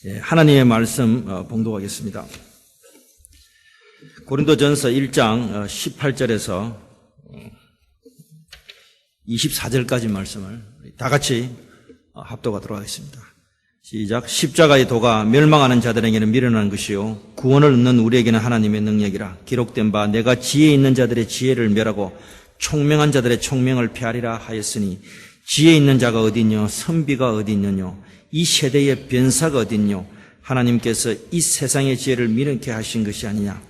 하나님의 말씀 봉독하겠습니다. 고린도전서 1장 18절에서 24절까지 말씀을 다 같이 합독하도록 하겠습니다. 시작. 십자가의 도가 멸망하는 자들에게는 미련한 것이요 구원을 얻는 우리에게는 하나님의 능력이라. 기록된 바 내가 지혜 있는 자들의 지혜를 멸하고 총명한 자들의 총명을 폐하리라 하였으니 지혜 있는 자가 어디 있뇨 선비가 어디 있느뇨 이 세대의 변사가 어디 있뇨 하나님께서 이 세상의 지혜를 미련케 하신 것이 아니냐.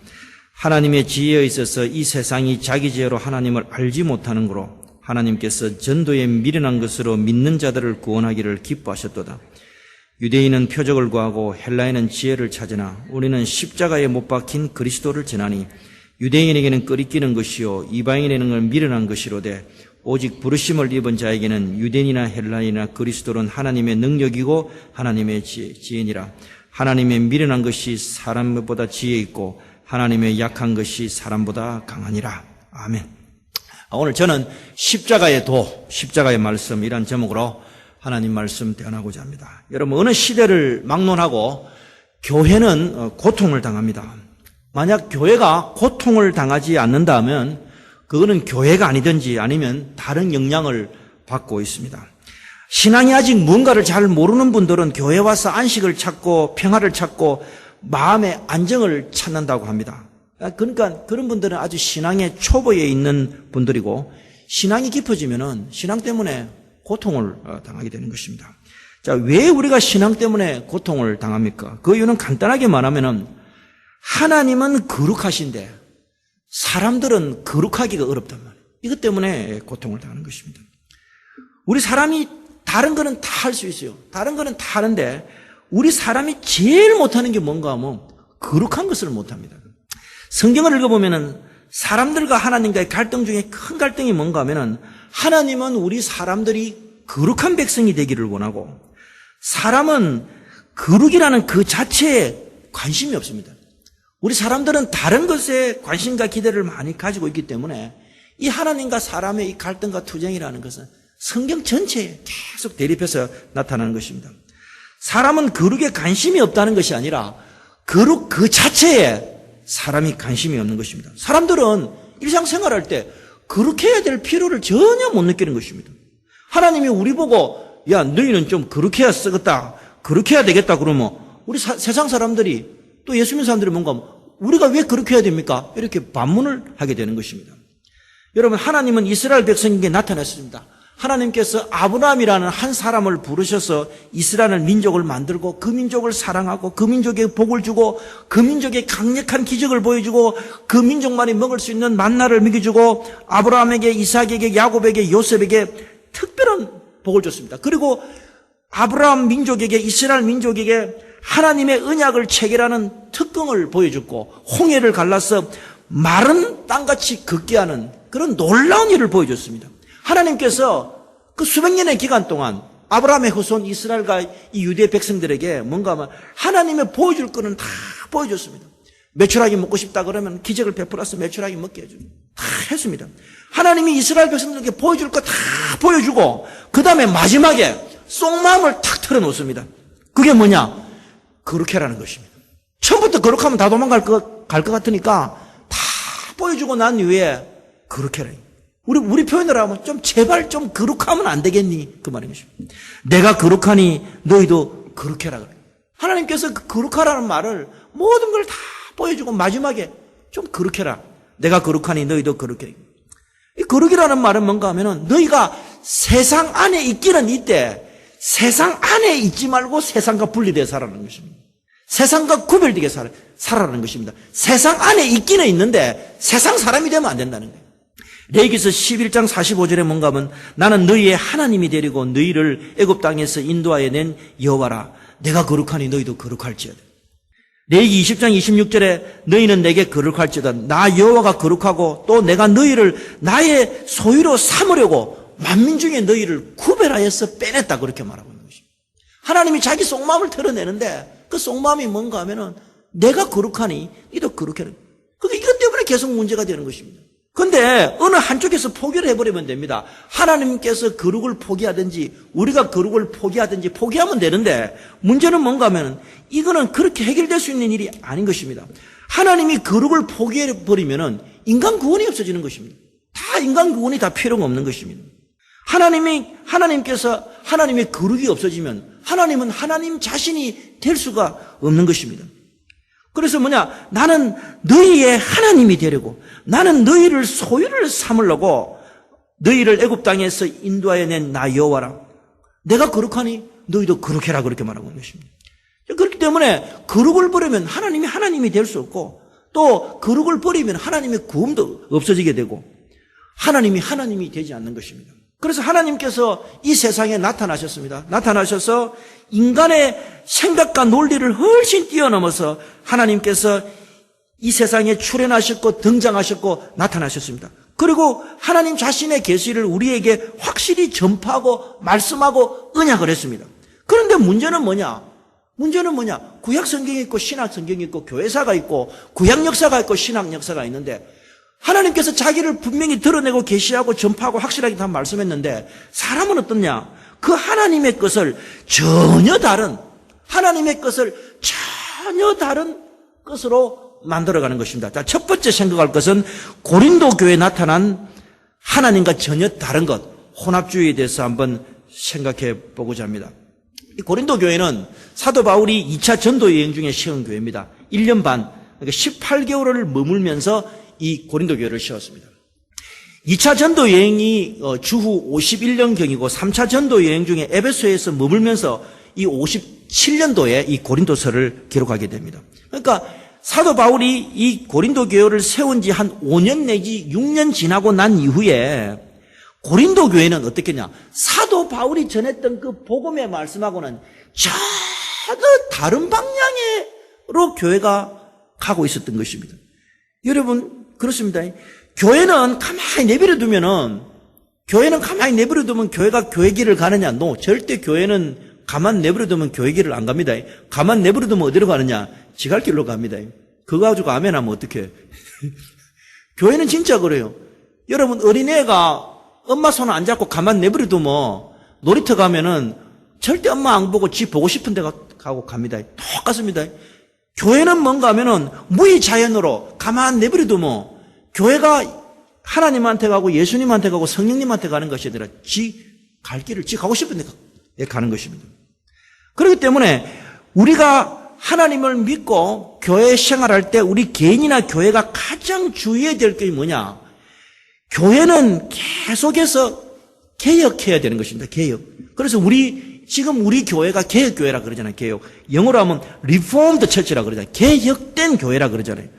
하나님의 지혜에 있어서 이 세상이 자기 지혜로 하나님을 알지 못하는 거로 하나님께서 전도에 미련한 것으로 믿는 자들을 구원하기를 기뻐하셨도다. 유대인은 표적을 구하고 헬라인은 지혜를 찾으나 우리는 십자가에 못 박힌 그리스도를 전하니 유대인에게는 끄리끼는 것이요 이방인에게는 미련한 것이로되 오직 부르심을 입은 자에게는 유대인이나 헬라인이나 그리스도는 하나님의 능력이고 하나님의 지혜니라. 하나님의 미련한 것이 사람보다 지혜 있고 하나님의 약한 것이 사람보다 강하니라. 아멘. 오늘 저는 십자가의 도, 십자가의 말씀 이란 제목으로 하나님 말씀 대언하고자 합니다. 여러분 어느 시대를 막론하고 교회는 고통을 당합니다. 만약 교회가 고통을 당하지 않는다면 그거는 교회가 아니든지 아니면 다른 영향을 받고 있습니다. 신앙이 아직 뭔가를 잘 모르는 분들은 교회 와서 안식을 찾고 평화를 찾고 마음의 안정을 찾는다고 합니다. 그러니까 그런 분들은 아주 신앙의 초보에 있는 분들이고 신앙이 깊어지면은 신앙 때문에 고통을 당하게 되는 것입니다. 자, 왜 우리가 신앙 때문에 고통을 당합니까? 그 이유는 간단하게 말하면은 하나님은 거룩하신데 사람들은 거룩하기가 어렵단 말이에요. 이것 때문에 고통을 당하는 것입니다. 우리 사람이 다른 거는 다 할 수 있어요. 다른 거는 다 하는데 우리 사람이 제일 못하는 게 뭔가 하면 거룩한 것을 못합니다. 성경을 읽어보면은 사람들과 하나님과의 갈등 중에 큰 갈등이 뭔가 하면은 하나님은 우리 사람들이 거룩한 백성이 되기를 원하고 사람은 거룩이라는 그 자체에 관심이 없습니다. 우리 사람들은 다른 것에 관심과 기대를 많이 가지고 있기 때문에 이 하나님과 사람의 이 갈등과 투쟁이라는 것은 성경 전체에 계속 대립해서 나타나는 것입니다. 사람은 거룩에 관심이 없다는 것이 아니라 거룩 그 자체에 사람이 관심이 없는 것입니다. 사람들은 일상생활할 때 거룩해야 될 필요를 전혀 못 느끼는 것입니다. 하나님이 우리 보고 야 너희는 좀 거룩해야 쓰겠다 거룩해야 되겠다 그러면 우리 세상 사람들이 또 예수 믿는 사람들이 뭔가 우리가 왜 그렇게 해야 됩니까? 이렇게 반문을 하게 되는 것입니다. 여러분 하나님은 이스라엘 백성에게 나타났습니다. 하나님께서 아브라함이라는 한 사람을 부르셔서 이스라엘 민족을 만들고 그 민족을 사랑하고 그 민족에 복을 주고 그 민족에 강력한 기적을 보여주고 그 민족만이 먹을 수 있는 만나를 먹여주고 아브라함에게 이삭에게 야곱에게 요셉에게 특별한 복을 줬습니다. 그리고 아브라함 민족에게 이스라엘 민족에게 하나님의 언약을 체결하는 특권을 보여줬고 홍해를 갈라서 마른 땅같이 걷게 하는 그런 놀라운 일을 보여줬습니다. 하나님께서 그 수백 년의 기간 동안 아브라함의 후손 이스라엘과 이 유대 백성들에게 뭔가 하면 하나님의 보여줄 거는 다 보여줬습니다. 메추라기 먹고 싶다 그러면 기적을 베풀어서 메추라기 먹게 해주고 다 했습니다. 하나님이 이스라엘 백성들에게 보여줄 거 다 보여주고 그 다음에 마지막에 속마음을 탁 털어놓습니다. 그게 뭐냐? 거룩해라는 것입니다. 처음부터 거룩하면 다 도망갈 것 같으니까 다 보여주고 난 이후에 거룩해라. 우리 표현으로 하면 좀 제발 좀 거룩하면 안 되겠니? 그 말인 것입니다. 내가 거룩하니 너희도 거룩해라. 그래. 하나님께서 그 거룩하라는 말을 모든 걸 다 보여주고 마지막에 좀 거룩해라. 내가 거룩하니 너희도 거룩해. 이 거룩이라는 말은 뭔가 하면은 너희가 세상 안에 있기는 있대. 세상 안에 있지 말고 세상과 분리되어 살아라는 것입니다. 세상과 구별되게 살아라는 것입니다. 세상 안에 있기는 있는데 세상 사람이 되면 안 된다는 거예요. 레위기서 11장 45절에 뭔가 하면 나는 너희의 하나님이 되리고 너희를 애굽 땅에서 인도하여 낸 여호와라. 내가 거룩하니 너희도 거룩할지어다. 레위기 20장 26절에 너희는 내게 거룩할지어다. 나 여호와가 거룩하고 또 내가 너희를 나의 소유로 삼으려고 만민 중에 너희를 구별하여서 빼냈다. 그렇게 말하고 있는 것입니다. 하나님이 자기 속마음을 털어내는데 그 속마음이 뭔가 하면은 내가 거룩하니 너희도 거룩해라. 그게 이것 때문에 계속 문제가 되는 것입니다. 근데 어느 한쪽에서 포기를 해버리면 됩니다. 하나님께서 거룩을 포기하든지 우리가 거룩을 포기하든지 포기하면 되는데 문제는 뭔가 하면 이거는 그렇게 해결될 수 있는 일이 아닌 것입니다. 하나님이 거룩을 포기해버리면 인간 구원이 없어지는 것입니다. 다 인간 구원이 다 필요가 없는 것입니다. 하나님께서 하나님의 거룩이 없어지면 하나님은 하나님 자신이 될 수가 없는 것입니다. 그래서 나는 너희의 하나님이 되려고, 나는 너희를 소유를 삼으려고 너희를 애굽 땅에서 인도하여 낸 나 여호와라. 내가 거룩하니 너희도 거룩해라, 그렇게 말하고 있는 것입니다. 그렇기 때문에 거룩을 버리면 하나님이 하나님이 될 수 없고, 또 거룩을 버리면 하나님의 구원도 없어지게 되고 하나님이 하나님이 되지 않는 것입니다. 그래서 하나님께서 이 세상에 나타나셨습니다. 나타나셔서 인간의 생각과 논리를 훨씬 뛰어넘어서 하나님께서 이 세상에 출현하셨고 등장하셨고 나타나셨습니다. 그리고 하나님 자신의 계시를 우리에게 확실히 전파하고 말씀하고 언약을 했습니다. 그런데 문제는 뭐냐? 구약 성경이 있고 신약 성경이 있고 교회사가 있고 구약 역사가 있고 신약 역사가 있는데 하나님께서 자기를 분명히 드러내고 계시하고 전파하고 확실하게 다 말씀했는데 사람은 어떻냐? 그 하나님의 것을 전혀 다른 것으로 만들어가는 것입니다. 자, 첫 번째 생각할 것은 고린도 교회에 나타난 하나님과 전혀 다른 것, 혼합주의에 대해서 한번 생각해 보고자 합니다. 이 고린도 교회는 사도 바울이 2차 전도 여행 중에 세운 교회입니다. 1년 반, 그러니까 18개월을 머물면서 이 고린도 교회를 세웠습니다. 2차 전도 여행이 주후 51년경이고 3차 전도 여행 중에 에베소에서 머물면서 이 57년도에 이 고린도서를 기록하게 됩니다. 그러니까 사도 바울이 이 고린도 교회를 세운 지 한 5년 내지 6년 지나고 난 이후에 고린도 교회는 어떻겠냐? 사도 바울이 전했던 그 복음의 말씀하고는 전혀 다른 방향으로 교회가 가고 있었던 것입니다. 여러분, 그렇습니다. 교회는 가만히 내버려 두면 교회가 교회 길을 가느냐? No. 절대 교회는 가만 내버려 두면 교회 길을 안 갑니다. 가만 내버려 두면 어디로 가느냐? 지 갈 길로 갑니다. 그거 가지고 아멘 하면 어떡해. 교회는 진짜 그래요. 여러분, 어린애가 엄마 손 안 잡고 가만 내버려 두면 놀이터 가면은 절대 엄마 안 보고 지 보고 싶은 데 가고 갑니다. 똑같습니다. 교회는 뭔가 하면은 무의자연으로 가만 내버려 두면 교회가 하나님한테 가고 예수님한테 가고 성령님한테 가는 것이 아니라 지 갈 길을 지 가고 싶은 데 가는 것입니다. 그렇기 때문에 우리가 하나님을 믿고 교회 생활할 때 우리 개인이나 교회가 가장 주의해야 될 게 뭐냐? 교회는 계속해서 개혁해야 되는 것입니다. 개혁. 그래서 지금 우리 교회가 개혁교회라 그러잖아요. 개혁. 영어로 하면 Reformed Church라 그러잖아요. 개혁된 교회라 그러잖아요.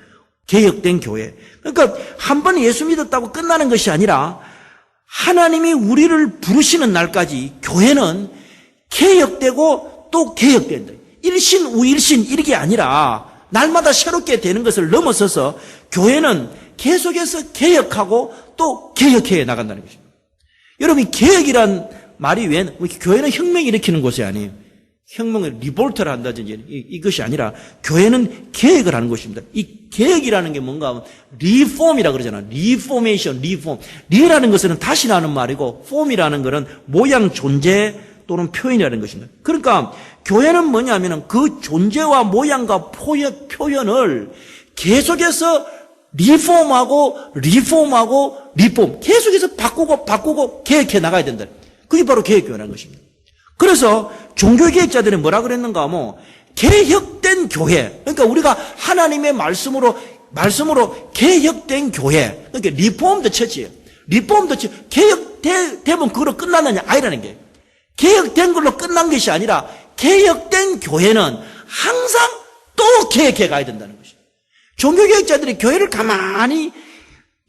개혁된 교회. 그러니까 한 번 예수 믿었다고 끝나는 것이 아니라 하나님이 우리를 부르시는 날까지 교회는 개혁되고 또 개혁된다. 일신 우일신 이게 아니라 날마다 새롭게 되는 것을 넘어서서 교회는 계속해서 개혁하고 또 개혁해 나간다는 것입니다. 여러분, 개혁이란 말이 왜 교회는 혁명 일으키는 곳이 아니에요. 혁명을 리볼트를 한다든지 이것이 아니라 교회는 개혁을 하는 것입니다. 이 개혁이라는 게 뭔가 하면 리폼이라 그러잖아요. 리포메이션, 리폼. 리라는 것은 다시 나는 말이고 폼이라는 것은 모양, 존재 또는 표현이라는 것입니다. 그러니까 교회는 뭐냐면은 그 존재와 모양과 표현을 계속해서 리폼하고 계속해서 바꾸고 개혁해 나가야 된다. 그게 바로 개혁교회라는 것입니다. 그래서 종교개혁자들은 뭐라 그랬는가 하면 개혁된 교회, 그러니까 우리가 하나님의 말씀으로 개혁된 교회, 그러니까 리폼드 처치예요. 리폼드 처치. 개혁되면 그걸로 끝났느냐? 아니라는 게. 개혁된 걸로 끝난 것이 아니라 개혁된 교회는 항상 또 개혁해 가야 된다는 것이죠. 종교개혁자들이 교회를 가만히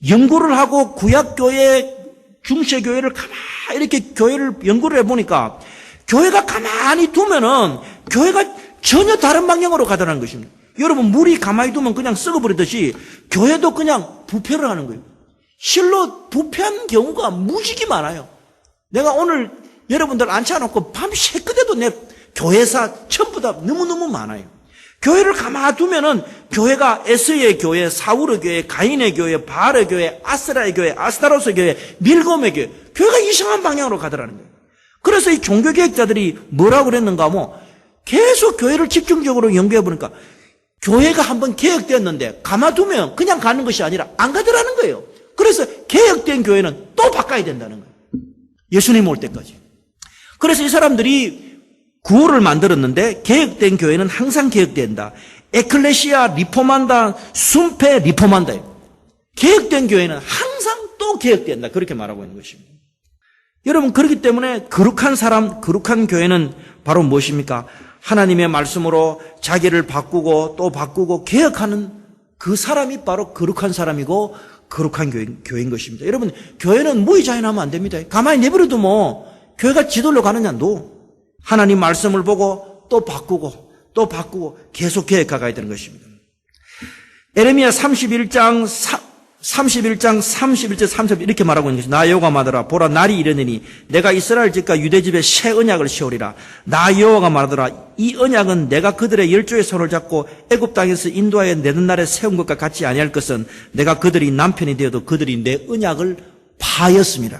연구를 하고 구약교회, 중세교회를 가만히 이렇게 교회를 연구를 해보니까 교회가 가만히 두면은 교회가 전혀 다른 방향으로 가더라는 것입니다. 여러분, 물이 가만히 두면 그냥 썩어버리듯이 교회도 그냥 부패를 하는 거예요. 실로 부패한 경우가 무지개 많아요. 내가 오늘 여러분들 앉혀놓고 밤 새끄대도 내 교회사 전부 다 너무너무 많아요. 교회를 가만두면은 교회가 에스의 교회, 사울의 교회, 가인의 교회, 바알의 교회, 아스라의 교회, 아스타로스의 교회, 밀곰의 교회, 교회가 이상한 방향으로 가더라는 거예요. 그래서 이 종교개혁자들이 뭐라고 그랬는가 하면 계속 교회를 집중적으로 연구해 보니까 교회가 한번 개혁되었는데 가만두면 그냥 가는 것이 아니라 안 가더라는 거예요. 그래서 개혁된 교회는 또 바꿔야 된다는 거예요. 예수님 올 때까지. 그래서 이 사람들이 구호를 만들었는데 개혁된 교회는 항상 개혁된다. 에클레시아 리포만다, 순패 리포만다. 개혁된 교회는 항상 또 개혁된다. 그렇게 말하고 있는 것입니다. 여러분, 그렇기 때문에 거룩한 사람, 거룩한 교회는 바로 무엇입니까? 하나님의 말씀으로 자기를 바꾸고 또 바꾸고 개혁하는 그 사람이 바로 거룩한 사람이고 거룩한 교회인 것입니다. 여러분, 교회는 무의자연하면 안 됩니다. 가만히 내버려도 뭐 교회가 지도로 가느냐, 노. 하나님 말씀을 보고 또 바꾸고 또 바꾸고 계속 개혁해가야 되는 것입니다. 에레미야 31장 31절 30절 이렇게 말하고 있는 것입니다. 나 여호와가 말하더라. 보라, 날이 이르느니 내가 이스라엘 집과 유대 집에 새 언약을 세우리라. 나 여호와가 말하더라. 이 언약은 내가 그들의 열조의 손을 잡고 애굽 땅에서 인도하여 내는 날에 세운 것과 같지 아니할 것은 내가 그들이 남편이 되어도 그들이 내 언약을 파하였습니다.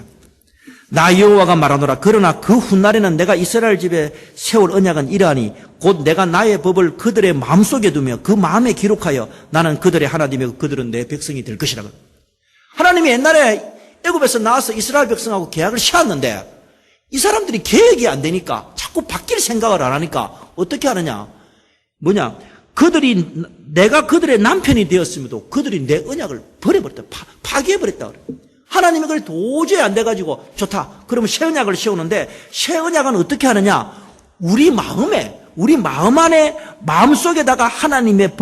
나 여호와가 말하노라. 그러나 그 훗날에는 내가 이스라엘 집에 세울 언약은 이러하니 곧 내가 나의 법을 그들의 마음속에 두며 그 마음에 기록하여 나는 그들의 하나님이고 그들은 내 백성이 될 것이라. 하나님이 옛날에 애굽에서 나와서 이스라엘 백성하고 계약을 세웠는데 이 사람들이 계획이 안 되니까 자꾸 바뀔 생각을 안 하니까 어떻게 하느냐? 뭐냐? 그들이 내가 그들의 남편이 되었음에도 그들이 내 언약을 버려버렸다. 파괴해버렸다. 하나님이 그걸 도저히 안 돼가지고 좋다. 그러면 새 언약을 세우는데 새 언약은 어떻게 하느냐? 우리 마음 안에 마음속에다가 하나님의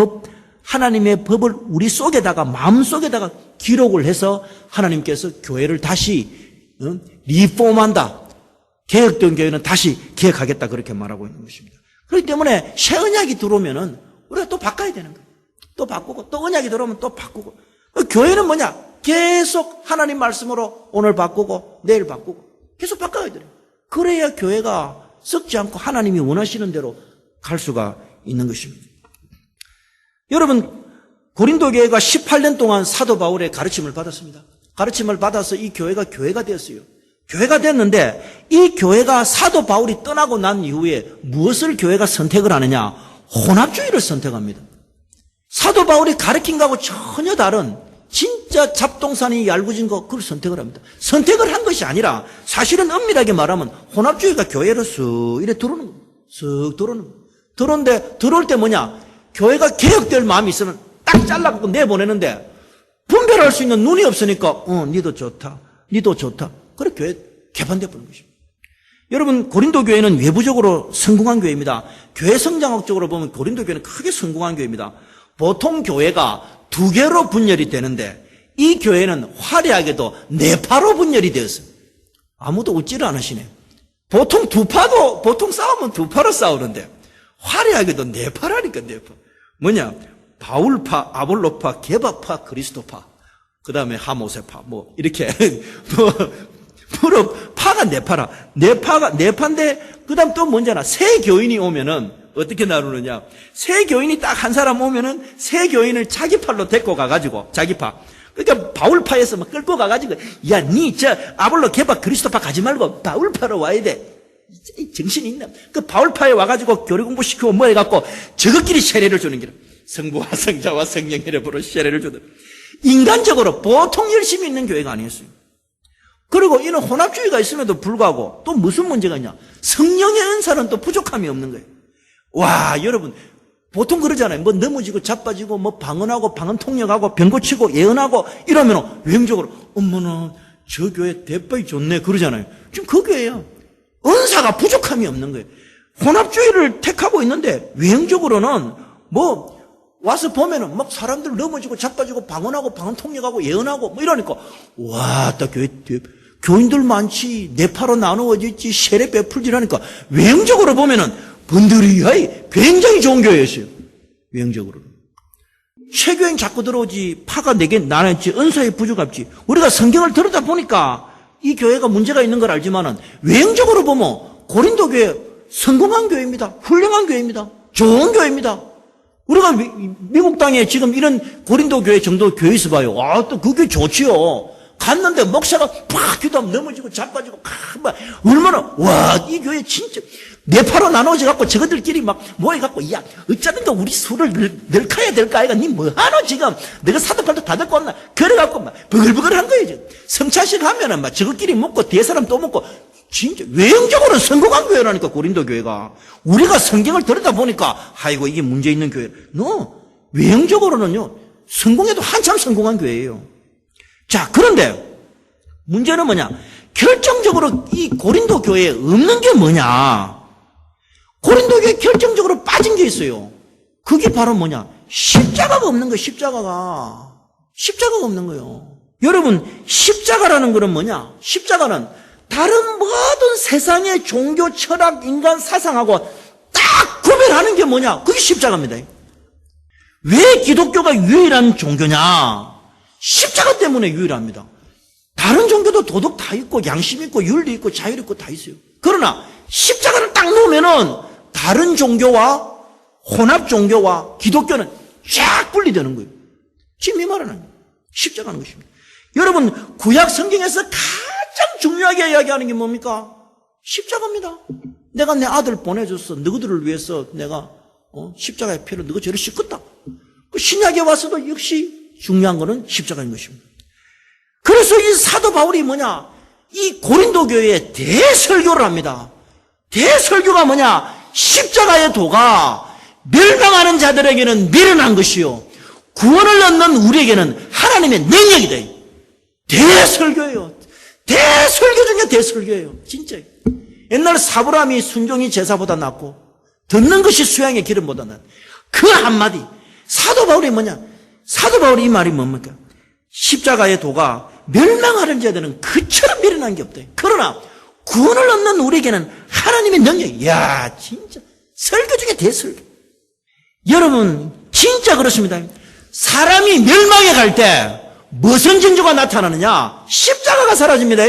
법을 우리 속에다가 마음속에다가 기록을 해서 하나님께서 교회를 다시 리폼한다. 개혁된 교회는 다시 개혁하겠다. 그렇게 말하고 있는 것입니다. 그렇기 때문에 새 언약이 들어오면은 우리가 또 바꿔야 되는 거예요. 또 바꾸고 또 언약이 들어오면 또 바꾸고. 교회는 뭐냐? 계속 하나님 말씀으로 오늘 바꾸고 내일 바꾸고 계속 바꿔야 돼요. 그래야 교회가 썩지 않고 하나님이 원하시는 대로 갈 수가 있는 것입니다. 여러분, 고린도 교회가 18년 동안 사도 바울의 가르침을 받았습니다. 가르침을 받아서 이 교회가 되었어요. 교회가 됐는데 이 교회가 사도 바울이 떠나고 난 이후에 무엇을 교회가 선택을 하느냐? 혼합주의를 선택합니다. 사도 바울이 가르친 거하고 전혀 다른 진짜 잡동사니 얄궂은 거 그걸 선택을 합니다. 선택을 한 것이 아니라 사실은 엄밀하게 말하면 혼합주의가 교회로 쓱 이래 들어오는 겁니다. 쓱 들어오는 겁니다. 들어오는데 들어올 때 뭐냐? 교회가 개혁될 마음이 있으면 딱 잘라갖고 내보내는데 분별할 수 있는 눈이 없으니까 니도 좋다. 니도 좋다. 그래 교회 개판돼 버리는 것입니다. 여러분, 고린도 교회는 외부적으로 성공한 교회입니다. 교회 성장학적으로 보면 고린도 교회는 크게 성공한 교회입니다. 보통 교회가 두 개로 분열이 되는데 이 교회는 화려하게도 네 파로 분열이 되었어요. 아무도 웃지를 않으시네. 보통 싸우면 두 파로 싸우는데 화려하게도 네 파라니까 네 파. 뭐냐? 바울파, 아볼로파, 게바파, 그리스도파. 그 다음에 하모세파. 뭐 이렇게 파가 네 파라. 네 파인데 그 다음 또 뭔지 알아? 새 교인이 오면은 어떻게 나누느냐? 새 교인이 딱 한 사람 오면은 새 교인을 자기 팔로 데리고 가가지고 자기 파. 그러니까 바울파에서 막 끌고 가가지고 야, 니 저 아볼로 게바 그리스도파 가지 말고 바울파로 와야 돼. 정신이 있나? 그 바울파에 와가지고 교리 공부 시키고 뭐 해갖고 저것끼리 세례를 주는 기라. 성부와 성자와 성령의 이름으로 세례를 주는. 인간적으로 보통 열심히 있는 교회가 아니었어요. 그리고 이런 혼합주의가 있음에도 불구하고 또 무슨 문제가 있냐? 성령의 은사는 또 부족함이 없는 거예요. 와, 여러분, 보통 그러잖아요. 뭐 넘어지고 자빠지고 뭐 방언하고 방언 통역하고 병 고치고 예언하고 이러면 외형적으로 어머나 저 교회 대빠이 좋네 그러잖아요. 지금 그 교회예요. 은사가 부족함이 없는 거예요. 혼합주의를 택하고 있는데 외형적으로는 뭐 와서 보면은 막 사람들 넘어지고 자빠지고 방언하고 방언 통역하고 예언하고 뭐 이러니까 와, 딱 교인들 많지 네파로 나누어져 있지 세례 베풀지라니까 외형적으로 보면은 번들이하이 굉장히 좋은 교회였어요. 외형적으로. 쇠교인 자꾸 들어오지 파가 내게 나눴지 은사의 부족함지. 우리가 성경을 들여다 보니까 이 교회가 문제가 있는 걸 알지만은 외형적으로 보면 고린도 교회 성공한 교회입니다. 훌륭한 교회입니다. 좋은 교회입니다. 우리가 미국 땅에 지금 이런 고린도 교회 정도 교회 있어 봐요. 아, 또 그게 좋지요. 갔는데 목사가 팍 기도하면 넘어지고 자빠지고 막 얼마나 와, 이 교회 진짜 네파로 나눠져 갖고 저것들끼리 막 모여 갖고 야, 어쩌든가 우리 술을 널카야 될까 아이가 니 뭐하노 지금 내가 사도팔도 다 듣고 왔나 그래 갖고 막 버글버글한 거예요. 지금 성찬식 하면은 막 저것끼리 먹고 뒤에 사람 또 먹고 진짜 외형적으로는 성공한 교회라니까 고린도 교회가. 우리가 성경을 들여다보니까 아이고 이게 문제 있는 교회. 외형적으로는요 성공해도 한참 성공한 교회예요. 자, 그런데 문제는 뭐냐? 결정적으로 이 고린도 교회에 없는 게 뭐냐? 고린도 교회에 결정적으로 빠진 게 있어요. 그게 바로 뭐냐? 십자가가 없는 거예요. 십자가가 없는 거예요. 여러분, 십자가라는 거는 뭐냐? 십자가는 다른 모든 세상의 종교, 철학, 인간 사상하고 딱 구별하는 게 뭐냐? 그게 십자가입니다. 왜 기독교가 유일한 종교냐? 십자가 때문에 유일합니다. 다른 종교도 도덕 다 있고 양심 있고 윤리 있고 자율 있고 다 있어요. 그러나 십자가를 딱 놓으면은 다른 종교와 혼합 종교와 기독교는 쫙 분리되는 거예요. 지금 이 말은 십자가는 것입니다. 여러분, 구약 성경에서 가장 중요하게 이야기하는 게 뭡니까? 십자가입니다. 내가 내 아들 보내줬어. 너희들을 위해서 내가 십자가의 피로 너희 죄를 씻었다. 신약에 와서도 역시 중요한 거는 십자가인 것입니다. 그래서 이 사도 바울이 뭐냐? 이 고린도 교회에 대설교를 합니다. 대설교가 뭐냐? 십자가의 도가 멸망하는 자들에게는 미련한 것이요 구원을 얻는 우리에게는 하나님의 능력이다. 대설교예요. 대설교 중에 대설교예요. 진짜. 옛날 사브람이 순종이 제사보다 낫고 듣는 것이 수양의 기름보다 낫다. 그 한마디. 사도 바울이 뭐냐? 사도 바울이 이 말이 뭡니까? 십자가의 도가 멸망하는 자들은 그처럼 미련한 게 없다. 그러나 구원을 얻는 우리에게는 하나님의 능력. 이야, 진짜 설교 중에 대설교. 여러분, 진짜 그렇습니다. 사람이 멸망에 갈 때 무슨 징조가 나타나느냐? 십자가가 사라집니다.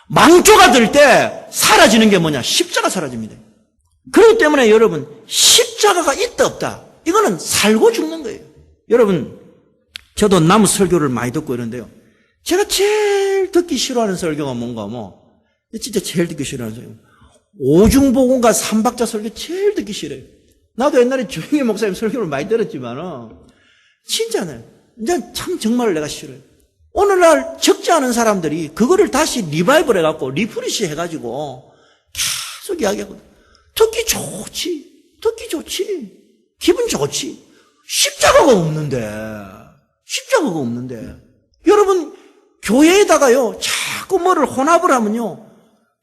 망조가 들 때 사라지는 게 뭐냐? 십자가 사라집니다. 그렇기 때문에 여러분, 십자가가 있다 없다, 이거는 살고 죽는 거예요. 여러분, 저도 나무 설교를 많이 듣고 이런데요, 제가 제일 듣기 싫어하는 설교가 뭔가 진짜 제일 듣기 싫어하는 설교, 오중복음과 삼박자 설교 제일 듣기 싫어요. 나도 옛날에 조영희 목사님 설교를 많이 들었지만 진짜네, 이제 참 정말 내가 싫어요. 오늘날 적지 않은 사람들이 그거를 다시 리바이벌 해갖고 리프리시 해가지고 계속 이야기하거든. 듣기 좋지, 기분 좋지. 십자가가 없는데 여러분, 교회에다가요 자꾸 뭐를 혼합을 하면요,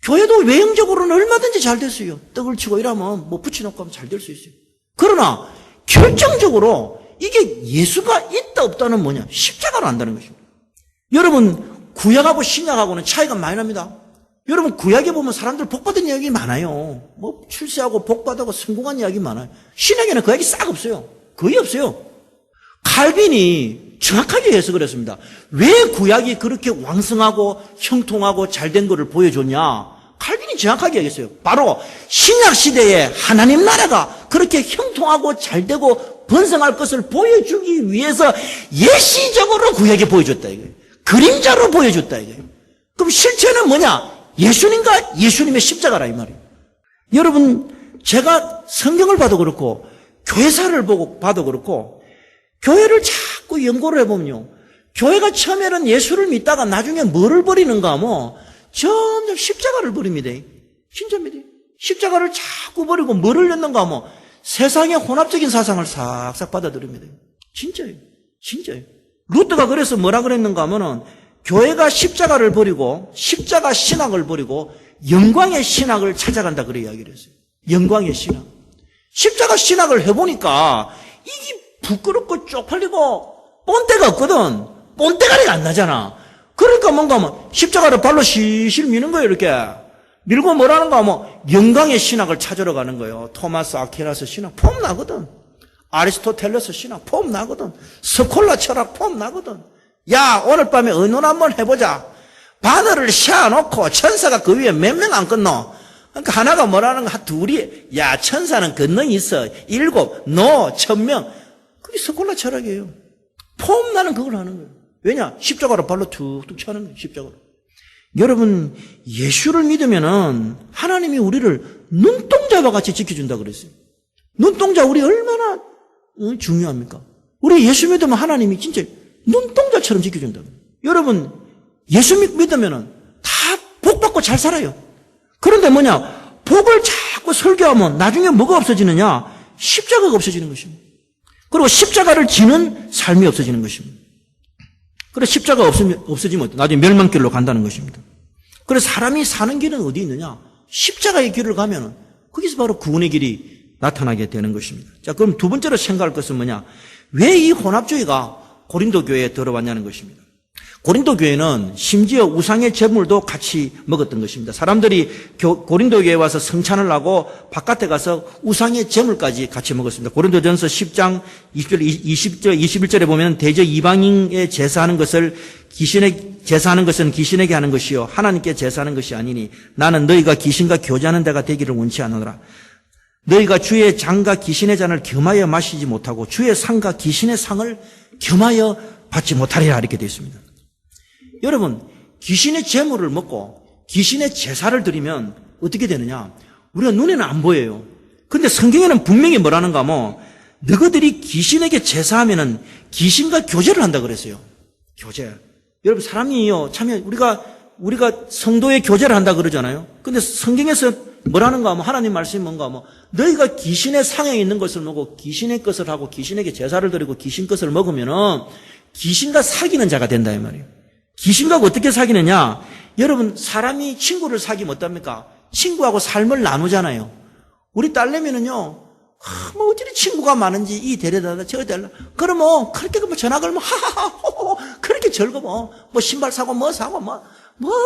교회도 외형적으로는 얼마든지 잘 됐어요. 떡을 치고 이러면 붙여놓고 하면 잘 될 수 있어요. 그러나 결정적으로 이게 예수가 있다 없다는 뭐냐? 십자가로 안다는 것입니다. 여러분, 구약하고 신약하고는 차이가 많이 납니다. 여러분, 구약에 보면 사람들 복받은 이야기 많아요. 출세하고 복받고 성공한 이야기 많아요. 신약에는 그 이야기 싹 없어요. 거의 없어요. 칼빈이 정확하게 해석을 했습니다. 왜 구약이 그렇게 왕성하고 형통하고 잘된 것을 보여줬냐? 칼빈이 정확하게 얘기했어요. 바로 신약 시대에 하나님 나라가 그렇게 형통하고 잘되고 번성할 것을 보여주기 위해서 예시적으로 구약에 보여줬다 이거예요. 그림자로 보여줬다 이거예요. 그럼 실체는 뭐냐? 예수님과 예수님의 십자가라 이 말이에요. 여러분, 제가 성경을 봐도 그렇고 교회사를 봐도 그렇고 교회를 자꾸 연구를 해보면요, 교회가 처음에는 예수를 믿다가 나중에 뭐를 버리는가 하면 점점 십자가를 버립니다. 진짜입니다. 십자가를 자꾸 버리고 뭐를 넣는가 하면 세상의 혼합적인 사상을 싹싹 받아들입니다. 진짜예요. 루터가 그래서 뭐라 그랬는가 하면은 교회가 십자가를 버리고 십자가 신학을 버리고 영광의 신학을 찾아간다 그래 이야기를 했어요. 영광의 신학. 십자가 신학을 해보니까 이게 부끄럽고 쪽팔리고 본때가 없거든. 본때가리가 안 나잖아. 그러니까 뭔가 십자가를 발로 실실 미는 거예요. 이렇게 밀고 뭐라는가 하면 영광의 신학을 찾으러 가는 거예요. 토마스 아퀴나스 신학 폼 나거든. 아리스토텔레스 신학 폼 나거든. 스콜라 철학 폼 나거든. 야, 오늘 밤에 의논 한번 해보자. 바늘을 씌워놓고 천사가 그 위에 몇 명 안 끊노? 그러니까 하나가 뭐라는 거, 둘이, 야, 천사는 권능이 있어. 7, 너, 1000명. 그게 스콜라 철학이에요. 폼 나는 그걸 하는 거예요. 왜냐? 십자가로 발로 툭툭 차는 거예요, 십자가로. 여러분, 예수를 믿으면은 하나님이 우리를 눈동자와 같이 지켜준다 그랬어요. 눈동자 우리 얼마나 중요합니까? 우리 예수 믿으면 하나님이 진짜 눈동자처럼 지켜준다. 여러분, 예수 믿으면은 다 복 받고 잘 살아요. 그런데 뭐냐? 복을 자꾸 설교하면 나중에 뭐가 없어지느냐? 십자가가 없어지는 것입니다. 그리고 십자가를 지는 삶이 없어지는 것입니다. 그래서 십자가 없어지면 나중에 멸망길로 간다는 것입니다. 그래서 사람이 사는 길은 어디 있느냐? 십자가의 길을 가면은 거기서 바로 구원의 길이 나타나게 되는 것입니다. 자, 그럼 두 번째로 생각할 것은 뭐냐? 왜 이 혼합주의가 고린도 교회에 들어왔냐는 것입니다. 고린도 교회는 심지어 우상의 제물도 같이 먹었던 것입니다. 사람들이 고린도 교회에 와서 성찬을 하고 바깥에 가서 우상의 제물까지 같이 먹었습니다. 고린도전서 10장 21절에 보면 대저 이방인에 제사하는 것은 귀신에게 하는 것이요 하나님께 제사하는 것이 아니니 나는 너희가 귀신과 교제하는 데가 되기를 원치 않으노라. 너희가 주의 잔과 귀신의 잔을 겸하여 마시지 못하고 주의 상과 귀신의 상을 겸하여 받지 못하리라 이렇게 되어 있습니다. 여러분, 귀신의 제물을 먹고 귀신의 제사를 드리면 어떻게 되느냐? 우리가 눈에는 안 보여요. 근데 성경에는 분명히 뭐라는가 하면 너희들이 귀신에게 제사하면은 귀신과 교제를 한다 그랬어요. 교제. 여러분, 사람이요 참 우리가 성도의 교제를 한다 그러잖아요. 근데 성경에서 뭐라는가 하면 하나님 말씀이 뭔가 하면 너희가 귀신의 상에 있는 것을 먹고 귀신의 것을 하고 귀신에게 제사를 드리고 귀신 것을 먹으면은 귀신과 사귀는 자가 된다 이 말이에요. 귀신과 어떻게 사귀느냐? 여러분, 사람이 친구를 사귀면 어떻습니까? 친구하고 삶을 나누잖아요. 우리 딸내미는요, 뭐 어찌 친구가 많은지 이 데려다가 저 데려다. 그러면 그렇게 뭐 전화 걸면 하하하 호호 그렇게 즐거워. 뭐 신발 사고 뭐 사고 뭐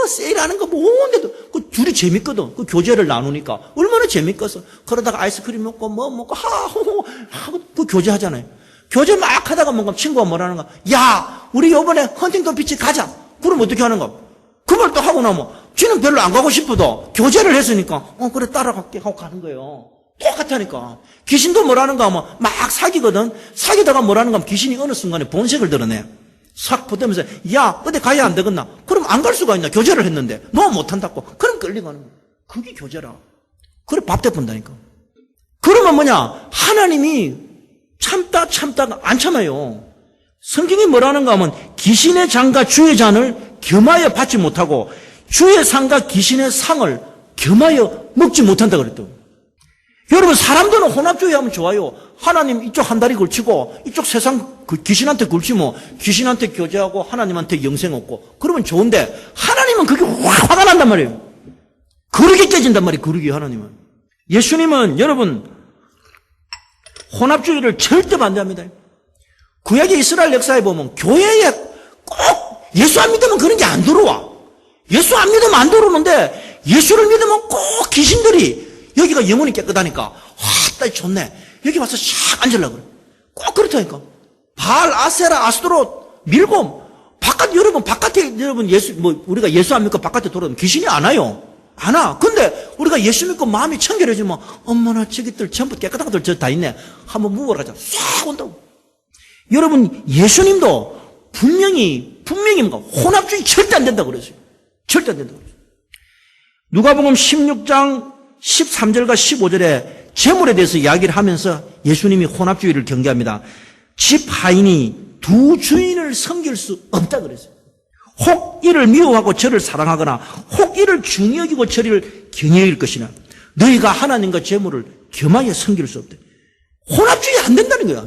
세일하는 거 뭔데도 그 둘이 재밌거든. 그 교제를 나누니까 얼마나 재밌겠어. 그러다가 아이스크림 먹고 뭐 먹고 하호호 하고 그 교제하잖아요. 교제 막 하다가 뭔가 친구가 뭐라는가? 야, 우리 이번에 헌팅턴 비치 가자. 그럼 어떻게 하는가? 그 말 또 하고 나면 쥐는 별로 안 가고 싶어도 교제를 했으니까 그래 따라갈게 하고 가는 거예요. 똑같다니까. 귀신도 뭐라는가 하면 막 사귀거든. 사귀다가 뭐라는가 하면 귀신이 어느 순간에 본색을 드러내. 싹 붙으면서 야 어디 가야 안 되겠나? 그럼 안 갈 수가 있나? 교제를 했는데 너 못한다고. 그럼 끌려가는 거야. 그게 교제라. 그래 밥 대푼다니까. 그러면 뭐냐? 하나님이 참다가 안 참아요. 성경이 뭐라는가 하면 귀신의 잔과 주의 잔을 겸하여 받지 못하고 주의 상과 귀신의 상을 겸하여 먹지 못한다 그랬다. 여러분, 사람들은 혼합주의 하면 좋아요. 하나님 이쪽 한 다리 걸치고 이쪽 세상 그 귀신한테 걸치면 귀신한테 교제하고 하나님한테 영생 얻고 그러면 좋은데 하나님은 그게 화가 난단 말이에요. 거룩이 깨진단 말이에요. 거룩이 하나님은. 예수님은 여러분 혼합주의를 절대 반대합니다. 구약의 이스라엘 역사에 보면 교회에 꼭 예수 안 믿으면 그런 게 안 들어와. 예수 안 믿으면 안 들어오는데 예수를 믿으면 꼭 귀신들이 여기가 영혼이 깨끗하니까 딸 좋네. 여기 와서 샥 앉으려고 그래. 꼭 그렇다니까. 바알, 아세라, 아스토롯, 밀곰. 바깥에 여러분 우리가 예수 안 믿고 바깥에 돌아오면 귀신이 안 와요. 안 와. 근데 우리가 예수 믿고 마음이 청결해지면 엄마나 저기들 전부 깨끗한 것들 저 다 있네. 한번 묵어라. 싹 온다고. 여러분, 예수님도 분명히 뭔가 혼합주의 절대 안 된다고 그랬어요. 절대 안 된다고 그랬어요. 누가복음 16장 13절과 15절에 재물에 대해서 이야기를 하면서 예수님이 혼합주의를 경계합니다. 집 하인이 두 주인을 섬길 수 없다 그랬어요. 혹 이를 미워하고 저를 사랑하거나 혹 이를 중히 여기고 저를 경히 여길 것이나 너희가 하나님과 재물을 겸하여 섬길 수 없다. 혼합주의 안 된다는 거야.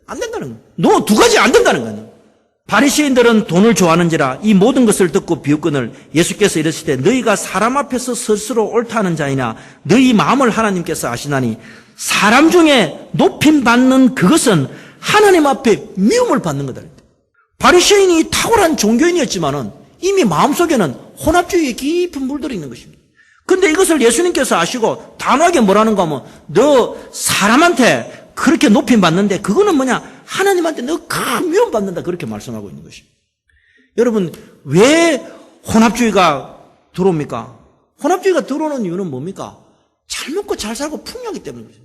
안 된다는 거야. 너 두 가지 안 된다는 거야. 바리새인들은 돈을 좋아하는지라 이 모든 것을 듣고 비웃거늘 예수께서 이르실 때 너희가 사람 앞에서 스스로 옳다 하는 자이나 너희 마음을 하나님께서 아시나니 사람 중에 높임 받는 그것은 하나님 앞에 미움을 받는 거다. 바리새인이 탁월한 종교인이었지만은 이미 마음속에는 혼합주의의 깊은 물들이 있는 것입니다. 근데 이것을 예수님께서 아시고 단호하게 뭐라는가 하면 너 사람한테 그렇게 높임 받는데 그거는 뭐냐? 하나님한테 너 큰 미움 받는다. 그렇게 말씀하고 있는 것입니다. 여러분, 왜 혼합주의가 들어옵니까? 혼합주의가 들어오는 이유는 뭡니까? 잘 먹고 잘 살고 풍요하기 때문인 거죠.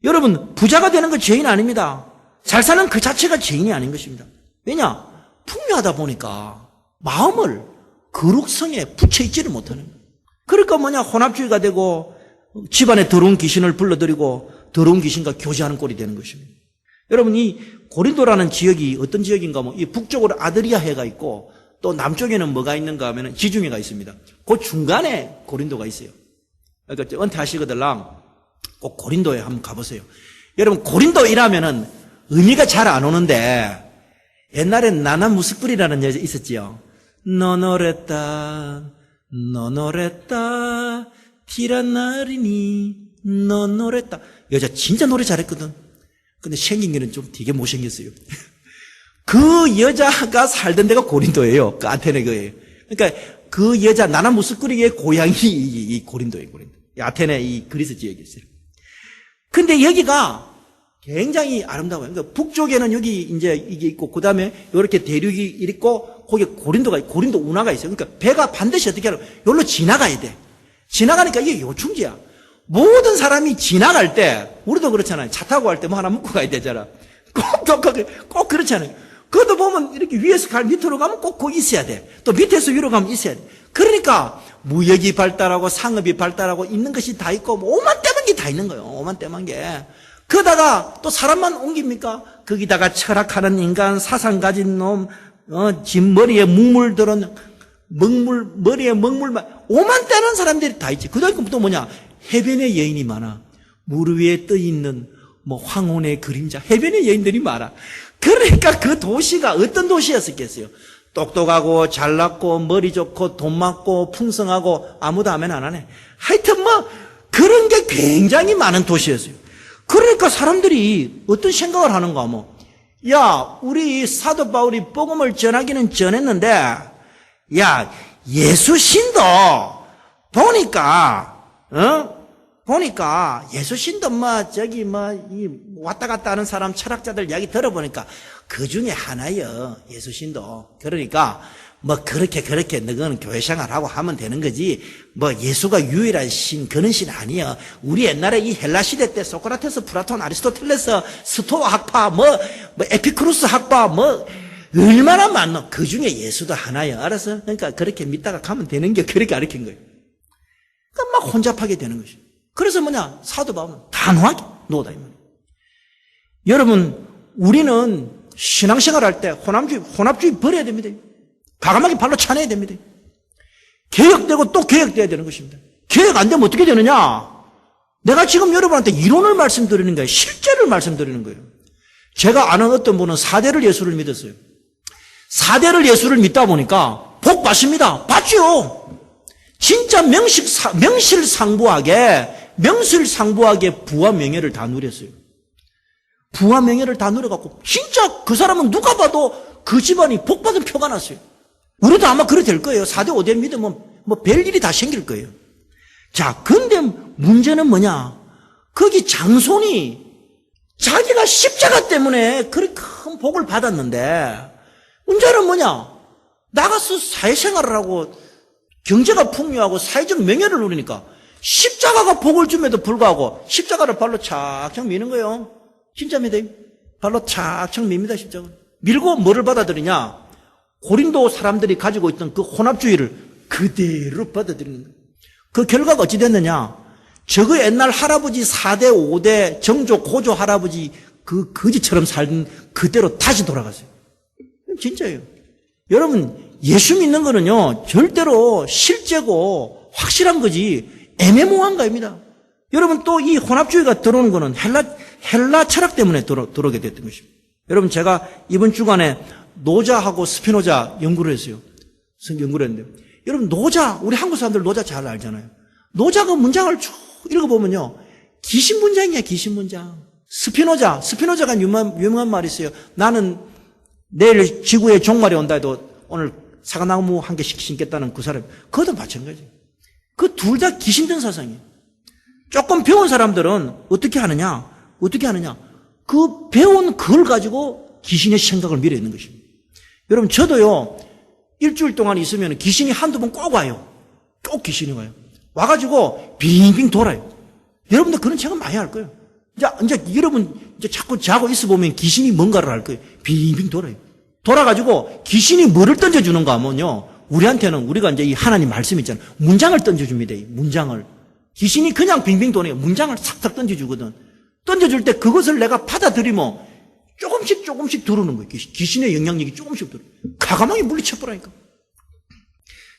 여러분, 부자가 되는 건 죄인 아닙니다. 잘 사는 그 자체가 죄인이 아닌 것입니다. 왜냐? 풍요하다 보니까 마음을 거룩성에 붙여있지를 못하는 거예요. 그러니까 혼합주의가 되고 집안에 더러운 귀신을 불러들이고 더러운 귀신과 교제하는 꼴이 되는 것입니다. 여러분, 이 고린도라는 지역이 어떤 지역인가 이 북쪽으로 아드리아 해가 있고 또 남쪽에는 뭐가 있는가 하면 지중해가 있습니다. 그 중간에 고린도가 있어요. 그러니까 은퇴하시거들랑 꼭 고린도에 한번 가보세요. 여러분, 고린도 이라면은 의미가 잘 안 오는데 옛날엔 나나 무스뿔이라는 여자 있었지요. 너노랬다 티라나리니 너노랬다. 여자 진짜 노래 잘했거든. 근데 생긴 게는 좀 되게 못생겼어요. 그 여자가 살던 데가 고린도예요. 그 아테네 거예요. 그러니까 그 여자 나나 무스꾸리의 고향이 이 고린도예요. 이 아테네 이 그리스 지역이 있어요. 근데 여기가 굉장히 아름다워요. 그러니까 북쪽에는 여기 이제 이게 있고 그다음에 이렇게 대륙이 있고 거기 고린도 운하가 있어요. 그러니까 배가 반드시 어떻게 하면 여기로 지나가야 돼. 지나가니까 이게 요충지야. 모든 사람이 지나갈 때 우리도 그렇잖아요. 차 타고 갈 때 뭐 하나 묶고 가야 되잖아. 꼭 그렇잖아요. 그것도 보면 이렇게 위에서 밑으로 가면 꼭 거기 있어야 돼. 또 밑에서 위로 가면 있어야 돼. 그러니까 무역이 발달하고 상업이 발달하고 있는 것이 다 있고 오만 떼만 게 다 있는 거예요. 오만 떼만 게. 그러다가 또 사람만 옮깁니까? 거기다가 철학하는 인간, 사상 가진 놈, 집 머리에 묵물 들은 머리에 먹물만 오만 떼는 사람들이 다 있지. 그다음에 또 해변의 여인이 많아. 물 위에 떠 있는 황혼의 그림자, 해변의 여인들이 많아. 그러니까 그 도시가 어떤 도시였었겠어요? 똑똑하고 잘났고 머리 좋고 돈 많고 풍성하고 아무도 아멘 안 하네. 하여튼 그런 게 굉장히 많은 도시였어요. 그러니까 사람들이 어떤 생각을 하는가 야, 우리 사도 바울이 복음을 전하기는 전했는데 야, 예수 신도 보니까 예수 신도 저기 이 왔다 갔다 하는 사람 철학자들 이야기 들어보니까 그 중에 하나요. 예수 신도. 그러니까 그렇게 너는 교회 생활하고 하면 되는 거지. 예수가 유일한 신 그런 신 아니야. 우리 옛날에 이 헬라 시대 때 소크라테스, 플라톤, 아리스토텔레스, 스토아 학파, 에피크루스 학파, 얼마나 많노. 그 중에 예수도 하나야. 알았어? 그러니까 그렇게 믿다가 가면 되는 게 그렇게 가르친 거예요. 그러니까 혼잡하게 되는 것이. 그래서 사도 바울은 단호하게 노다 이 말이에요. 여러분, 우리는 신앙생활 할 때 혼합주의 버려야 됩니다. 과감하게 발로 차내야 됩니다. 개혁되고 또 개혁돼야 되는 것입니다. 개혁 안 되면 어떻게 되느냐? 내가 지금 여러분한테 이론을 말씀드리는 거예요. 실제를 말씀드리는 거예요. 제가 아는 어떤 분은 4대를 예수를 믿었어요. 4대를 예수를 믿다 보니까 복 받습니다. 받죠. 진짜 명실상부하게 부와 명예를 다 누렸어요. 부와 명예를 다 누려갖고 진짜 그 사람은 누가 봐도 그 집안이 복받은 표가 났어요. 우리도 아마 그래 될 거예요. 4대 5대 믿으면 별일이 다 생길 거예요. 자, 근데 문제는 거기 장손이 자기가 십자가 때문에 그렇게 큰 복을 받았는데 문제는 나가서 사회생활을 하고 경제가 풍요하고 사회적 명예를 누리니까 십자가가 복을 줌에도 불구하고 십자가를 발로 착착 미는 거예요. 진짜 믿어요. 발로 착착 밉니다. 십자가. 밀고 뭐를 받아들이냐? 고린도 사람들이 가지고 있던 그 혼합주의를 그대로 받아들이는 거예요. 그 결과가 어찌 됐느냐? 저거 옛날 할아버지 4대 5대 정조 고조 할아버지 그 거지처럼 살던 그대로 다시 돌아갔어요. 진짜예요. 여러분, 예수 믿는 거는요 절대로 실제고 확실한 거지 애매모호한 거입니다. 여러분, 또 이 혼합주의가 들어오는 거는 헬라 철학 때문에 들어오게 됐던 것입니다. 여러분, 제가 이번 주간에 노자하고 스피노자 연구를 했어요. 연구를 했는데, 여러분, 노자, 우리 한국 사람들 노자 잘 알잖아요. 노자가 문장을 쭉 읽어보면요, 귀신 문장이야, 귀신 문장. 스피노자가 유명한 말이 있어요. 나는 내일 지구에 종말이 온다 해도 오늘 사과나무 한 개씩 심겠다는 그 사람, 그것도 마찬가지예요. 그 둘 다 귀신 든 사상이에요. 조금 배운 사람들은 어떻게 하느냐? 그 배운 그걸 가지고 귀신의 생각을 밀어내는 것입니다. 여러분, 저도요, 일주일 동안 있으면 귀신이 한두 번 꼭 와요. 꼭 귀신이 와요. 와가지고 빙빙 돌아요. 여러분들 그런 체험 많이 할 거예요. 이제 여러분 이제 자꾸 자고 있어 보면 귀신이 뭔가를 할 거예요. 빙빙 돌아요. 돌아가지고 귀신이 뭐를 던져주는가 하면요. 우리한테는 우리가 이제 이 하나님 말씀 있잖아요. 문장을 던져줍니다. 이 문장을. 귀신이 그냥 빙빙 도네요. 문장을 싹싹 던져주거든. 던져줄 때 그것을 내가 받아들이면 조금씩 들어오는 거예요. 귀신의 영향력이 조금씩 들어요. 과감하게 물리쳐버라니까.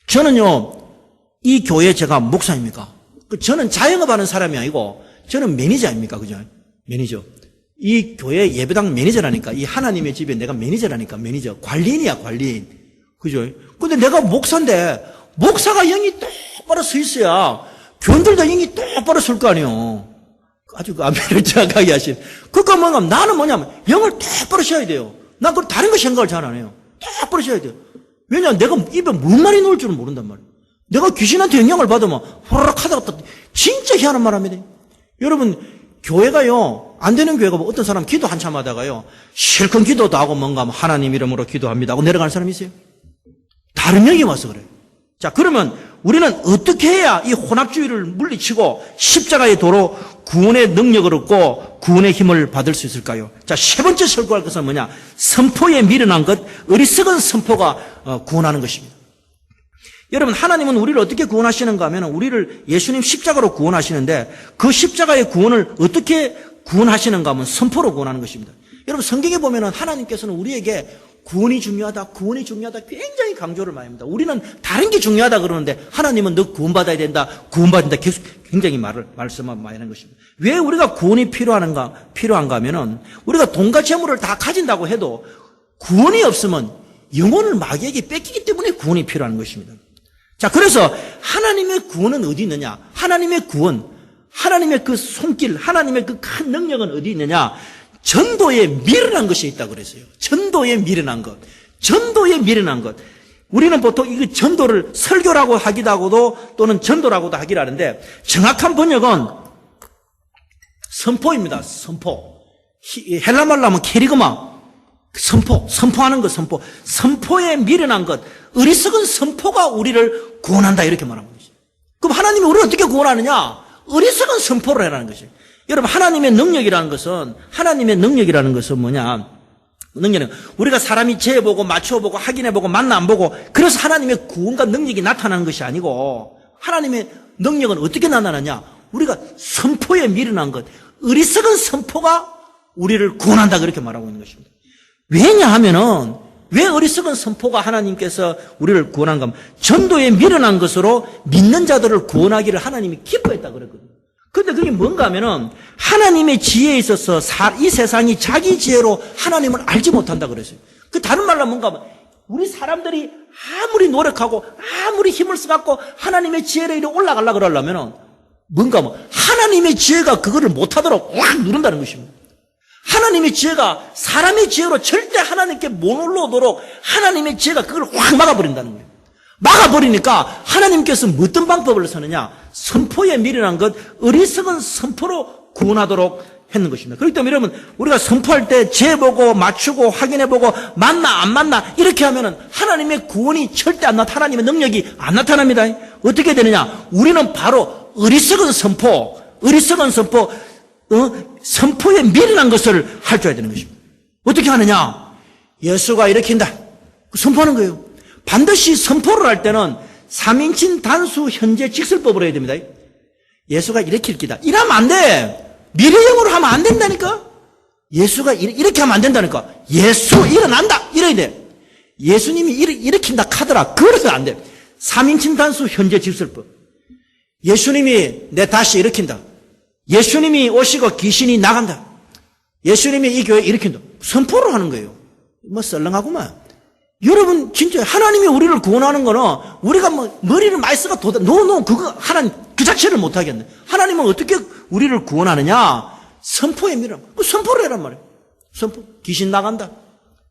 저는요, 이 교회 제가 목사입니까? 저는 자영업하는 사람이 아니고 저는 매니저입니까? 그죠? 매니저. 이 교회 예배당 매니저라니까. 이 하나님의 집에 내가 매니저라니까. 매니저. 관리인이야, 관리인. 그죠? 근데 내가 목사인데 목사가 영이 똑바로 서 있어야 교인들도 영이 똑바로 설 거 아니에요. 아주 아멘을 정확하게 하신. 그러니까 뭔가 나는 뭐냐면 영을 똑바로 쉬어야 돼요. 난 그걸 다른 거 생각을 잘 안 해요. 똑바로 쉬어야 돼요. 왜냐하면 내가 입에 뭔 말이 나올 줄은 모른단 말이에요. 내가 귀신한테 영향을 받으면 호로록 하다가 진짜 희한한 말 합니다. 여러분, 교회가요, 안 되는 교회가 뭐 어떤 사람 기도 한참 하다가요, 실컷 기도도 하고 뭔가 하나님 이름으로 기도합니다 하고 내려가는 사람이 있어요. 다른 영이 와서 그래요. 자, 그러면 우리는 어떻게 해야 이 혼합주의를 물리치고 십자가의 도로 구원의 능력을 얻고 구원의 힘을 받을 수 있을까요? 자, 세 번째 설교할 것은 뭐냐? 선포에 미련한 것, 어리석은 선포가 구원하는 것입니다. 여러분, 하나님은 우리를 어떻게 구원하시는가 하면 우리를 예수님 십자가로 구원하시는데 그 십자가의 구원을 어떻게 구원하시는가 하면 선포로 구원하는 것입니다. 여러분, 성경에 보면은 하나님께서는 우리에게 구원이 중요하다 굉장히 강조를 많이 합니다. 우리는 다른 게 중요하다 그러는데 하나님은 너 구원받아야 된다, 구원받는다 계속 굉장히 말씀을 많이 하는 것입니다. 왜 우리가 구원이 필요한가 하면은 우리가 돈과 재물을 다 가진다고 해도 구원이 없으면 영혼을 마귀에게 뺏기기 때문에 구원이 필요한 것입니다. 자, 그래서 하나님의 구원은 어디 있느냐? 하나님의 구원, 하나님의 그 손길, 하나님의 그 큰 능력은 어디 있느냐? 전도에 미련한 것이 있다고 그랬어요. 전도에 미련한 것. 전도에 미련한 것. 우리는 보통 이 전도를 설교라고 하기도 하고도 또는 전도라고도 하기도 하는데 정확한 번역은 선포입니다. 선포. 헬라말로 하면 캐리그마. 선포하는 것, 선포에 미련한 것, 어리석은 선포가 우리를 구원한다 이렇게 말하는 것이죠. 그럼 하나님이 우리를 어떻게 구원하느냐? 어리석은 선포를 해라는 것이에요. 여러분, 하나님의 능력이라는 것은 뭐냐? 능력은 우리가 사람이 재보고 맞춰보고 확인해보고 만나 안 보고 그래서 하나님의 구원과 능력이 나타나는 것이 아니고 하나님의 능력은 어떻게 나타나냐? 우리가 선포에 미련한 것, 어리석은 선포가 우리를 구원한다 그렇게 말하고 있는 것입니다. 왜냐하면은 왜 어리석은 선포가 하나님께서 우리를 구원한가 하면 전도에 미련한 것으로 믿는 자들을 구원하기를 하나님이 기뻐했다 그랬거든요. 근데 그게 뭔가 하면은 하나님의 지혜에 있어서 이 세상이 자기 지혜로 하나님을 알지 못한다 그랬어요. 그 다른 말로 뭔가 하면 우리 사람들이 아무리 노력하고 아무리 힘을 써갖고 하나님의 지혜로 이렇게 올라가려고 그러려면은 뭔가 하면 하나님의 지혜가 그거를 못하도록 확 누른다는 것입니다. 하나님의 지혜가 사람의 지혜로 절대 하나님께 못 올라오도록 하나님의 지혜가 그걸 확 막아버린다는 거예요. 막아버리니까 하나님께서 어떤 방법을 쓰느냐? 선포에 미련한 것, 어리석은 선포로 구원하도록 했는 것입니다. 그렇기 때문에 여러분, 우리가 선포할 때 재보고 맞추고 확인해보고 만나 안 만나 이렇게 하면은 하나님의 구원이 절대 안 나타나, 하나님의 능력이 안 나타납니다. 어떻게 되느냐? 우리는 바로 어리석은 선포, 선포에 미련한 것을 할 줄 알아야 되는 것입니다. 어떻게 하느냐? 예수가 일으킨다. 선포하는 거예요. 반드시 선포를 할 때는 3인칭 단수 현재 직설법으로 해야 됩니다. 예수가 일으킬 기다. 이러면 안 돼. 미래형으로 하면 안 된다니까. 예수가 이렇게 하면 안 된다니까. 예수 일어난다. 이래야 돼. 예수님이 일으킨다 카더라. 그래서 안 돼. 3인칭 단수 현재 직설법. 예수님이 내 다시 일으킨다. 예수님이 오시고 귀신이 나간다. 예수님이 이 교회 일으킨다. 선포를 하는 거예요. 뭐 썰렁하구만. 여러분 진짜 하나님이 우리를 구원하는 거는 우리가 뭐 머리를 많이 쓰고 그거 하나님 그 자체를 못 하겠네. 하나님은 어떻게 우리를 구원하느냐? 선포에 밀어. 그 선포를 해란 말이에요. 선포. 귀신 나간다.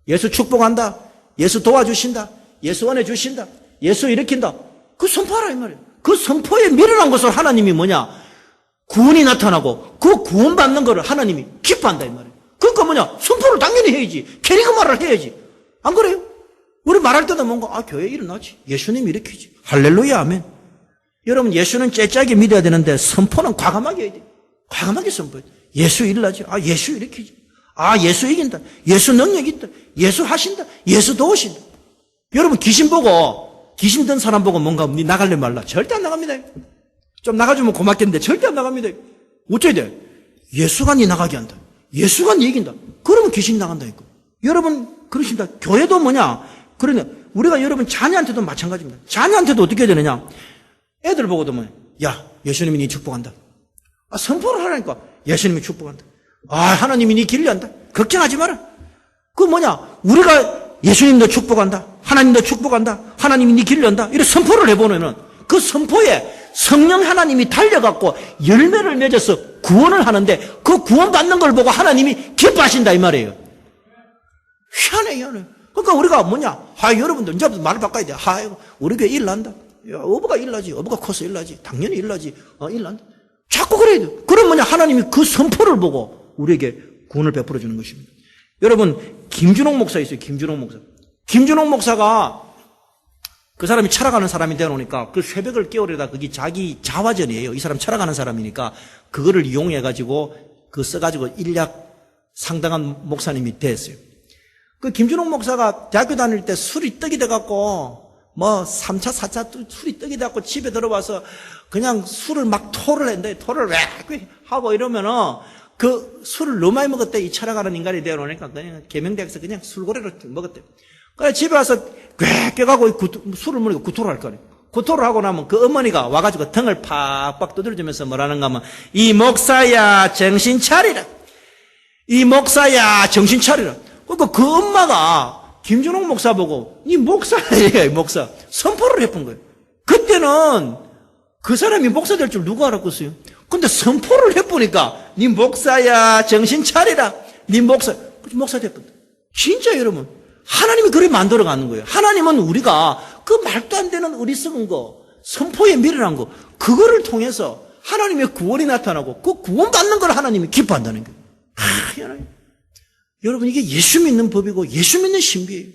예수 축복한다. 예수 도와주신다. 예수 은혜 주신다. 예수 일으킨다. 그 선포하라 이 말이에요. 그 선포에 미련한 것을 하나님이 뭐냐? 구원이 나타나고 그 구원받는 거를 하나님이 기뻐한다 이 말이에요. 그러니까 뭐냐? 선포를 당연히 해야지. 캐리그마를 해야지. 안 그래요? 우리 말할 때도 뭔가 교회 일어나지. 예수님이 일으키지. 할렐루야 아멘. 여러분, 예수는 째째하게 믿어야 되는데 선포는 과감하게 해야 돼요. 과감하게 선포해야 돼요. 예수 일나지. 아, 예수 일으키지. 아, 예수 이긴다. 예수 능력이 있다. 예수 하신다. 예수 도우신다. 여러분, 귀신 든 사람 보고 뭔가 니 나갈래 말라. 절대 안 나갑니다. 좀 나가주면 고맙겠는데 절대 안 나갑니다. 어쩌야 돼? 예수가 니 나가게 한다. 예수가 니 이긴다. 그러면 귀신 나간다니까. 여러분, 그러십니다. 교회도 뭐냐? 그러냐. 우리가 여러분 자녀한테도 마찬가지입니다. 자녀한테도 어떻게 해야 되느냐? 애들 보고도 뭐냐? 야, 예수님이 니 축복한다. 아, 선포를 하라니까. 예수님이 축복한다. 아, 하나님이 니 길리 한다. 걱정하지 마라. 그 뭐냐? 우리가 예수님도 축복한다. 하나님도 축복한다. 하나님이 니 길리 한다. 이렇게 선포를 해보면은 그 선포에 성령 하나님이 달려갖고 열매를 맺어서 구원을 하는데 그 구원 받는 걸 보고 하나님이 기뻐하신다 이 말이에요. 희한해. 그러니까 우리가 뭐냐? 여러분들 이제부터 말을 바꿔야 돼. 우리 교회 일난다. 야, 어부가 일나지. 어부가 커서 일나지. 당연히 일나지. 일난다. 자꾸 그래야 돼. 그럼 뭐냐? 하나님이 그 선포를 보고 우리에게 구원을 베풀어 주는 것입니다. 여러분, 김준홍 목사 있어요. 김준홍 목사. 김준홍 목사가 그 사람이 철학하는 사람이 되어놓으니까 그 새벽을 깨우려다 그게 자기 자화전이에요. 이 사람 철학하는 사람이니까 그거를 이용해가지고 써가지고 인력 상당한 목사님이 됐어요. 그 김준홍 목사가 대학교 다닐 때 술이 떡이 돼갖고 3차, 4차 술이 떡이 돼갖고 집에 들어와서 그냥 술을 막 토를 했는데 토를 왜 하고 이러면은 그 술을 너무 많이 먹었대. 이 철학하는 인간이 되어놓으니까 그냥 계명대학에서 그냥 술고래를 먹었대. 그래 집에 와서 꿰껴가고 술을 먹으니까 구토를 할 거네. 구토를 하고 나면 그 어머니가 와가지고 등을 팍팍 두드려주면서 뭐라는가 하면 이 목사야 정신 차리라. 이 목사야 정신 차리라. 그러니까 그 엄마가 김준홍 목사 보고 이 목사야 목사 선포를 해본 거예요. 그때는 그 사람이 목사 될 줄 누가 알았겠어요? 근데 선포를 해보니까 니 목사야 정신 차리라. 니 목사 됐다. 진짜 여러분 하나님이 그렇게 만들어가는 거예요. 하나님은 우리가 그 말도 안 되는 어리석은 거, 선포에 미련한 거, 그거를 통해서 하나님의 구원이 나타나고 그 구원 받는 걸 하나님이 기뻐한다는 거예요. 하나님. 여러분 이게 예수 믿는 법이고 예수 믿는 신비예요.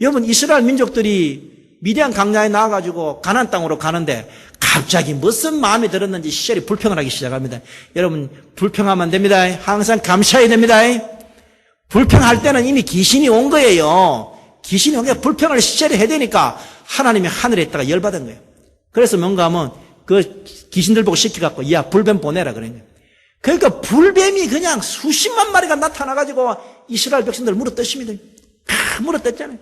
여러분 이스라엘 민족들이 미디안 강야에 나와가지고 가나안 땅으로 가는데 갑자기 무슨 마음이 들었는지 시절이 불평을 하기 시작합니다. 여러분 불평하면 안 됩니다. 항상 감사해야 됩니다. 불평할 때는 이미 귀신이 온 거예요. 귀신이 온 게 불평을 시절에 해야 되니까 하나님이 하늘에 있다가 열받은 거예요. 그래서 뭔가 하면 그 귀신들 보고 시켜갖고 야 불뱀 보내라 그런 거예요. 그러니까 불뱀이 그냥 수십만 마리가 나타나가지고 이스라엘 백성들을 물어뜯습니다. 다 물어뜯잖아요.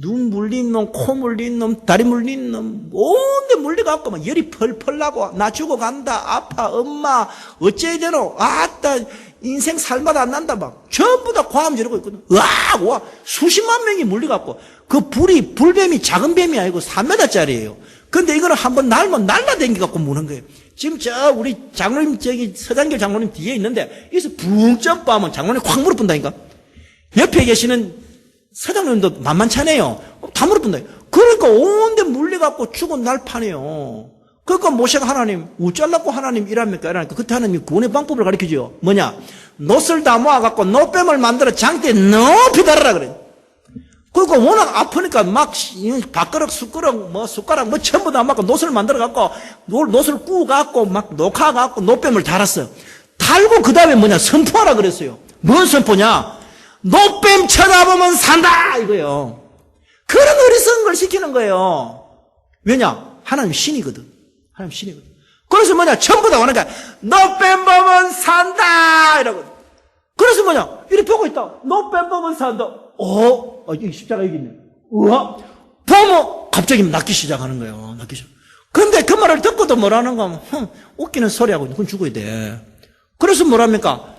눈 물린 놈, 코 물린 놈, 다리 물린 놈, 온데 물려갖고 막 열이 펄펄 나고 나 죽어간다, 아파, 엄마, 어째야 되노, 아따, 인생 살맛 안 난다, 막 전부 다 고함 지르고 있거든. 와, 수십만 명이 물려갖고 그 불뱀이 작은 뱀이 아니고 3m짜리예요. 근데 이거는 한번 날면 날라댕기갖고 무는 거예요. 지금 우리 장로님 서장길 장로님 뒤에 있는데 여기서 붕 점프하면 장로님 확 물어본다니까. 옆에 계시는 서장님도 만만찮아요. 다 물어본다. 그러니까 온데 물려갖고 죽은 날파네요. 그러니까 모세가 하나님 우짤라고 하나님 일합니까? 이러니까 그때 하나님이 구원의 방법을 가르쳐줘요. 뭐냐? 놋을 다 모아갖고 놋뱀을 만들어 장대에 높이 달아라 그래. 그러니까 워낙 아프니까 막 밥그릇, 숟가락 전부 다 막 놋을 만들어갖고 놋을 구워갖고 막 녹아갖고 놋뱀을 달았어요. 달고 그 다음에 뭐냐? 선포하라 그랬어요. 뭔 선포냐? 놋뱀 쳐다보면 산다 이거예요. 그런 어리석은 걸 시키는 거예요. 왜냐? 하나님 신이거든. 하나님 신이거든. 그래서 뭐냐? 전부 다 오는 거야. 놋뱀 보면 산다 이러고. 그래서 뭐냐? 이렇게 보고 있다. 놋뱀 보면 산다. 이 십자가 여기 있네. 우와. 보면 갑자기 낫기 시작하는 거예요. 낫기 시작. 그런데 그 말을 듣고도 뭐라는 거 하면 웃기는 소리하고 그건 죽어야 돼. 그래서 뭐랍니까?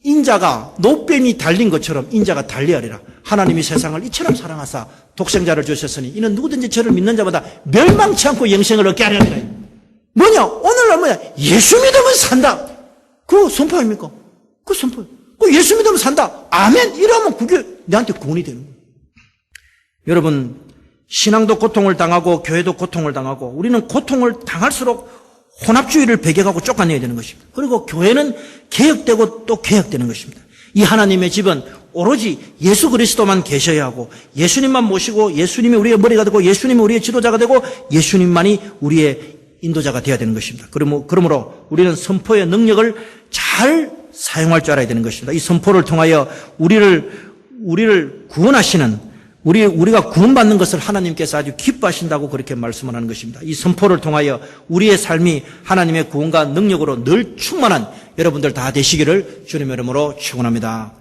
인자가 놋뱀이 달린 것처럼 인자가 달리하리라. 하나님이 세상을 이처럼 사랑하사 독생자를 주셨으니 이는 누구든지 저를 믿는 자마다 멸망치 않고 영생을 얻게 하려니라. 뭐냐? 오늘날 뭐냐? 예수 믿으면 산다. 그거 선포입니까? 그 선포. 그 예수 믿으면 산다. 아멘. 이러면 그게 내한테 구원이 되는 거예요. 여러분, 신앙도 고통을 당하고 교회도 고통을 당하고 우리는 고통을 당할수록 혼합주의를 배격하고 쫓아내야 되는 것입니다. 그리고 교회는 개혁되고 또 개혁되는 것입니다. 이 하나님의 집은 오로지 예수 그리스도만 계셔야 하고 예수님만 모시고 예수님이 우리의 머리가 되고 예수님이 우리의 지도자가 되고 예수님만이 우리의 인도자가 되어야 되는 것입니다. 그러므로 우리는 선포의 능력을 잘 사용할 줄 알아야 되는 것입니다. 이 선포를 통하여 우리를 구원하시는 우리가 구원받는 것을 하나님께서 아주 기뻐하신다고 그렇게 말씀을 하는 것입니다. 이 선포를 통하여 우리의 삶이 하나님의 구원과 능력으로 늘 충만한 여러분들 다 되시기를 주님의 이름으로 축원합니다.